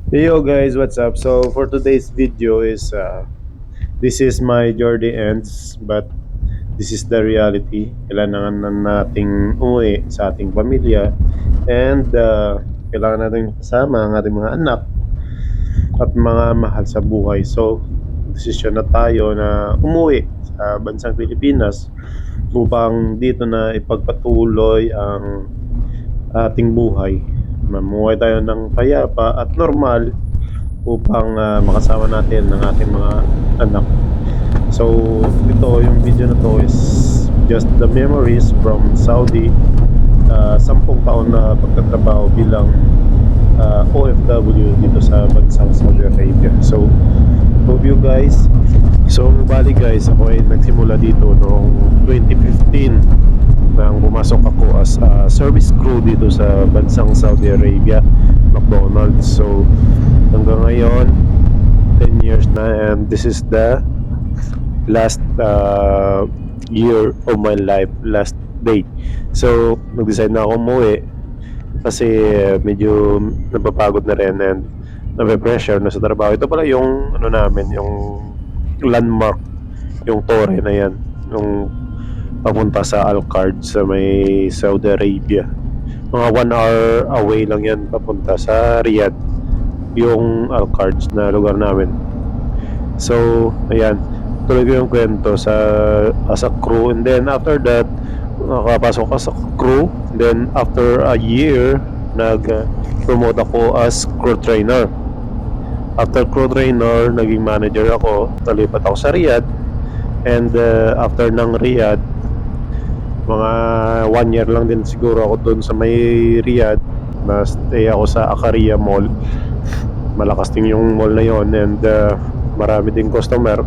Hey yo guys, what's up? So for today's video is this is my journey ends but this is the reality. Kailangan na nating umuwi sa ating pamilya and kailangan natin kasama ang ating mga anak at mga mahal sa buhay. So desisyon na tayo na umuwi sa bansang Pilipinas upang dito na ipagpatuloy ang ating buhay. Mamuhay tayo ng payapa at normal upang makasama natin ang ating mga anak. So, ito, yung video na to is just the memories from Saudi. 10 taon na pagtatrabaho bilang OFW dito sa bansang Saudi Arabia. So, hope you guys. So, bali guys, ako ay nagsimula dito noong 2015 nang pumasok ako as a service crew dito sa bansang Saudi Arabia, McDonald's. So, hanggang ngayon 10 years na, and this is the last year of my life, last day. So nag-decide na ako umuwi kasi medyo napapagod na rin and nape-pressure na sa trabaho. Ito pala yung ano namin, yung landmark, yung tore na yan, yung papunta sa Al-Qard sa may Saudi Arabia. Mga 1 hour away lang yan papunta sa Riyadh, yung Al-Qard na lugar namin. So, ayan, tuloy ko yung kwento sa as a crew, and then after that nakapasok ka sa crew, then after a year nag-promote ako as crew trainer. After crew trainer, naging manager ako, nalipat ako sa Riyadh, and after ng Riyadh, mga 1 year lang din siguro ako doon sa may Riyadh, na stay ako sa Akaria Mall. Malakas din yung mall na yon, and marami ding customer,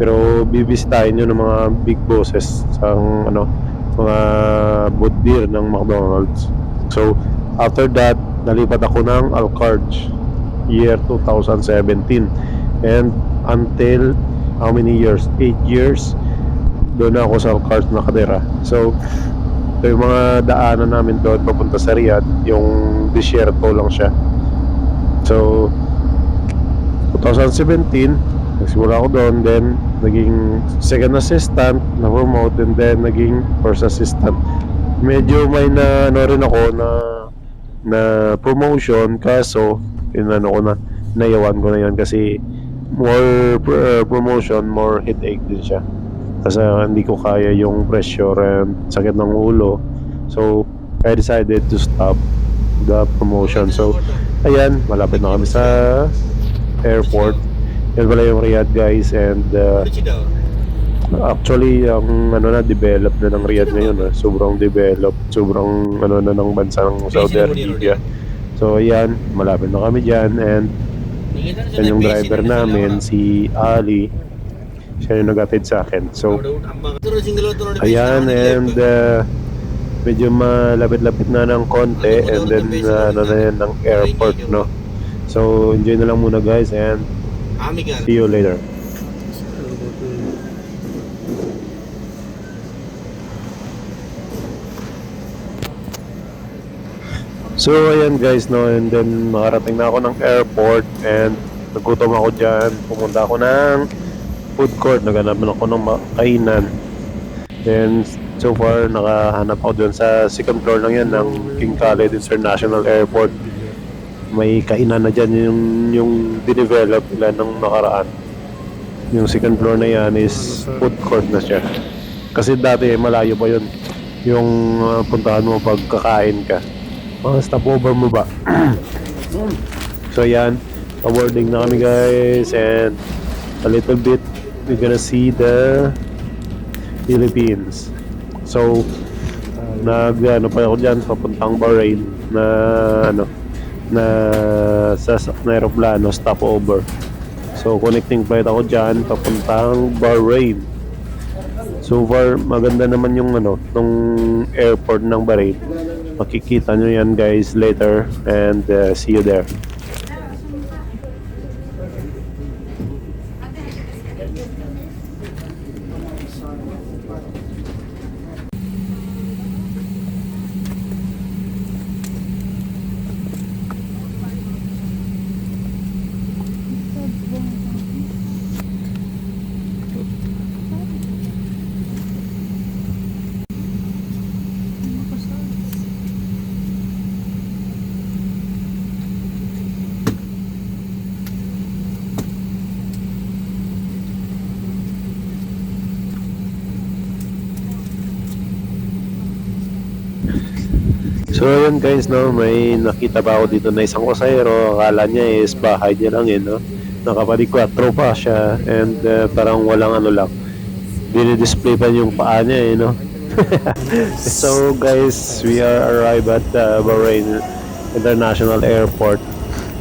pero bibisitahin nyo ng mga big bosses sa ano, mga bootdeer ng McDonald's. So after that, nalipat ako ng Al-Qard year 2017, and until how many years? 8 years doon ako sa Al-Qard nakatira. So ito yung mga daanan namin doon papunta sa Riyadh, yung desierto lang siya. So 2017 nagsimula ako doon, then naging second assistant, na-promote, and then naging first assistant. Medyo may na ano rin ako na promotion, kaso inano ko na, nayawan ko na yan kasi more promotion, more headache din siya kasi hindi ko kaya yung pressure and sakit ng ulo. So I decided to stop the promotion. So ayan, malapit na kami sa airport. Yan pala yung Riyadh guys, and actually ang ano na, develop na ng Riyadh ngayon. Sobrang develop, sobrang ano na ng bansa ng Saudi Arabia. So ayan, malapit na kami dyan, and yan yung driver namin, si Ali. Siya yung nag-attend sa akin. So ayan, and medyo malapit-lapit na ng konti, and then ano na yan ng airport, no? So enjoy na lang muna guys, and see you later. So ayan guys, no, and then makarating na ako ng airport, and nagutom ako dyan. Pumunta ako ng food court, naghanap ako ng kainan. And so far nakahanap ako dyan sa second floor lang yan ng King Khalid International Airport. May kainan na dyan, yung dinevelop nila ng nakaraan. Yung second floor na yan is food court na siya. Kasi dati malayo pa yun yung puntahan mo pag kakain ka. Mga stopover mo ba? So yan, awarding na kami guys, and a little bit we're gonna see the Philippines. So ano pa ako dyan, papuntang Bahrain na ano, na sa aeroplano stopover. So connecting flight ako dyan papuntang Bahrain. So far maganda naman yung ano, nung airport ng Bahrain. Makikita nyo yan guys later, and see you there. So yun guys, no, may nakita pa ako dito na isang kusayro. Akala niya is bahay niya lang yun, no. Nakapalikwatro pa siya and parang walang ano lang. Dinidisplay pa yung paa niya eh, no. So guys, we are arrived at Bahrain International Airport.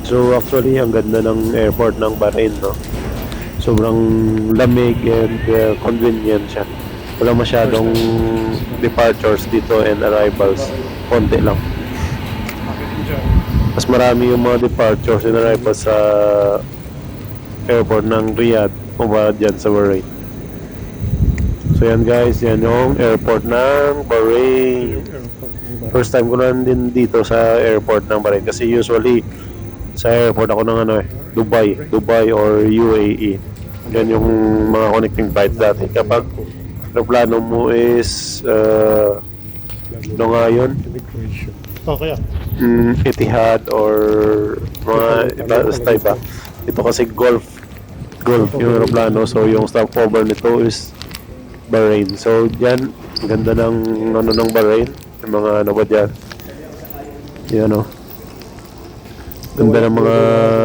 So actually, ang ganda ng airport ng Bahrain, no. Sobrang lamig and convenient siya. Wala masyadong departures dito and arrivals. Konti lang. Mas marami yung mga departures and arrivals sa airport ng Riyadh o ba dyan sa Bahrain. So yan guys, yan yung airport ng Bahrain. First time ko lang din dito sa airport ng Bahrain kasi usually sa airport ako ng ano Dubai or UAE. Yan yung mga connecting flights dati. Kapag aeroplano mo is ano nga yun? Okay. Etihad or mga iba. Ito kasi Gulf yung aeroplano. So yung stopover nito is Bahrain. So dyan, ganda ng ano ng Bahrain. Yung mga ano ba dyan? Yan o. Ganda ng mga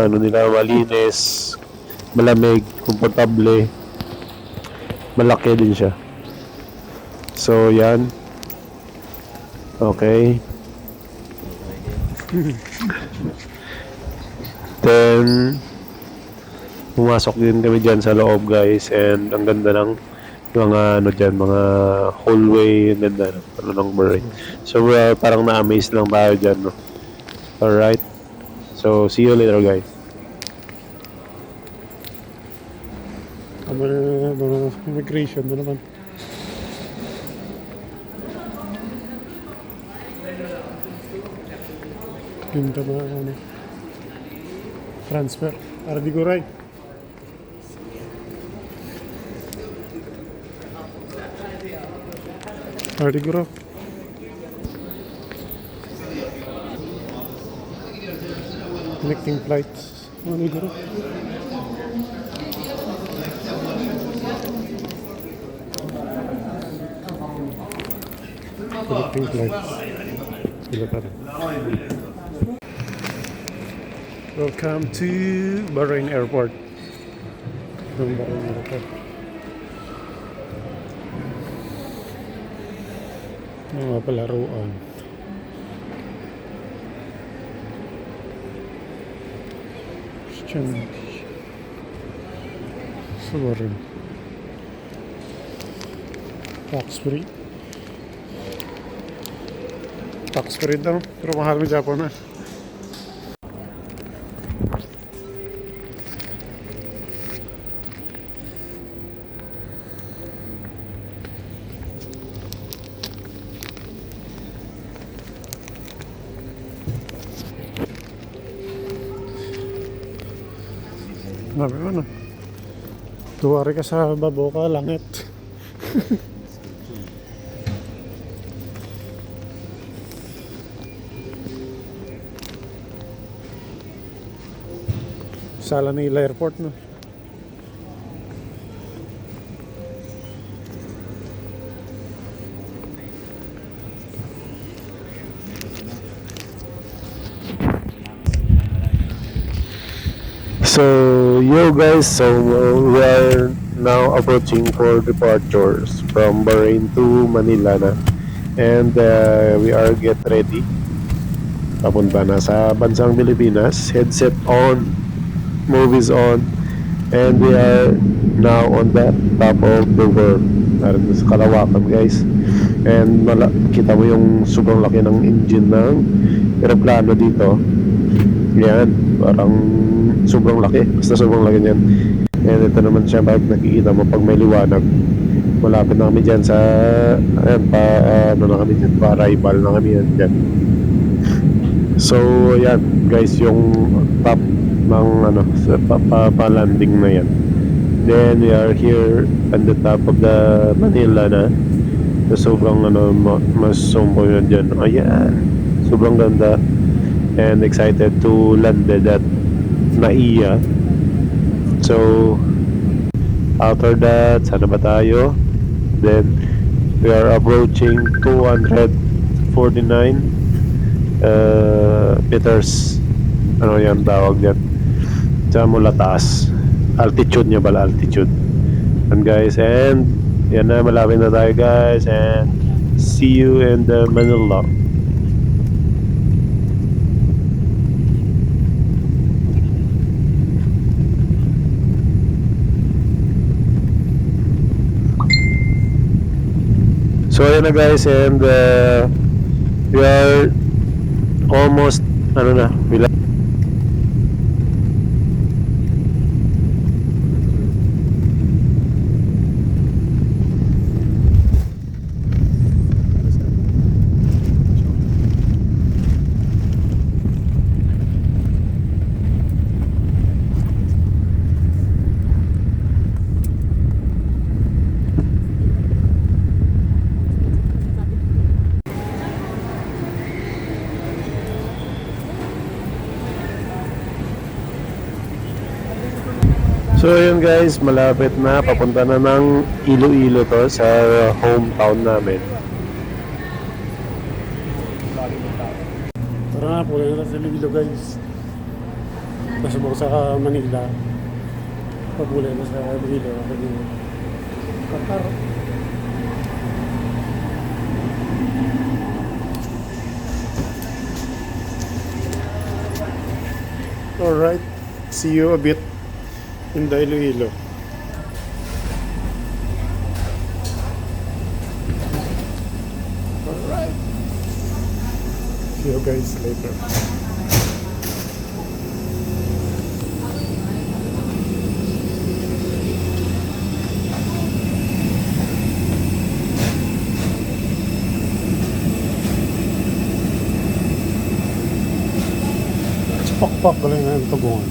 ano nila, malinis, malamig, komportable. Malaki din siya. So yan. Okay. Then pumasok din kami dyan sa loob guys and ang ganda ng mga ano dyan, mga hallway, ang ganda ng Bahrain. So parang na-amaze lang tayo dyan, no? Alright. So see you later guys. Mga immigration na naman. Ganda na ano. Transfer. Ardi Guray. Ardi Guro. Connecting flights. Ardi Guro. Connecting flights. Gila pa rin. Welcome to Bahrain Airport. Yung Bahrain Airport. Mga palaruan. Sa Bahrain. Tax free. Tax free daw. Pero mahal mo Japon na. Nabi mo na. Tuwari ka sa baboka, langit. Sala nila airport no. So yo guys, so we are now approaching for departures from Bahrain to Manila na. And we are get ready. Papunta na sa bansang Pilipinas. Headset on, movies on, and we are now on the top of the world. Narin sa Kalawakan guys. And kita mo yung sobrang laki ng engine ng aeroplano dito. Yan, parang sobrang laki. Basta sobrang laki niyan. And ito naman siya, nakikita mo pag may liwanag. Malapit na kami dyan sa ayan, ano na kami dyan, pa-arrival na kami dyan. So yan guys, yung top ng ano, pa-landing na yan. Then we are here at the top of the Manila na. So sobrang ano, mas sumpo yun dyan. Ayan, sobrang ganda. And excited to land at Naiya. So after that, sana ba tayo? Then we are approaching 249 meters, ano yan tawag dyan, sa mula taas, altitude niya pala, altitude. And guys, and yan na, malapit na tayo guys, and see you in the Manila. So ayan na guys, and we are almost, ano na, so yun guys, malapit na, papunta na ng Iloilo to sa hometown namin. Tara na, puno na sa Iloilo guys. Pasubok sa Manila. Pabulay na sa Iloilo. Qatar. Alright, see you a bit in the Iloilo. Alright. See you guys later. Pak-pak galing na yung tabungan.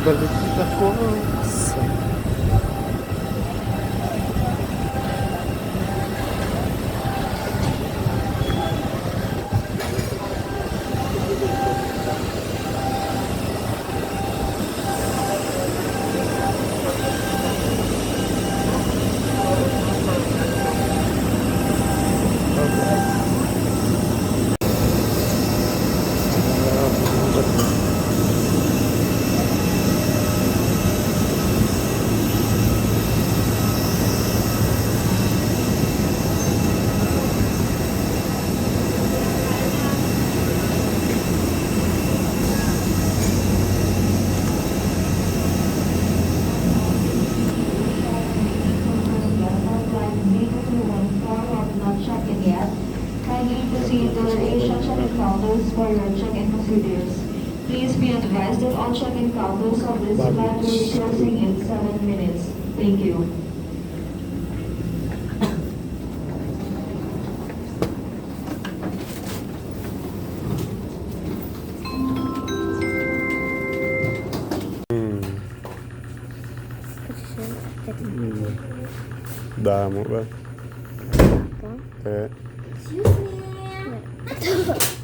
Balik ako sa for your check-in procedures. Please be advised that all check-in counters of this flight will be closing in 7 minutes. Thank you. damo ba? Excuse me.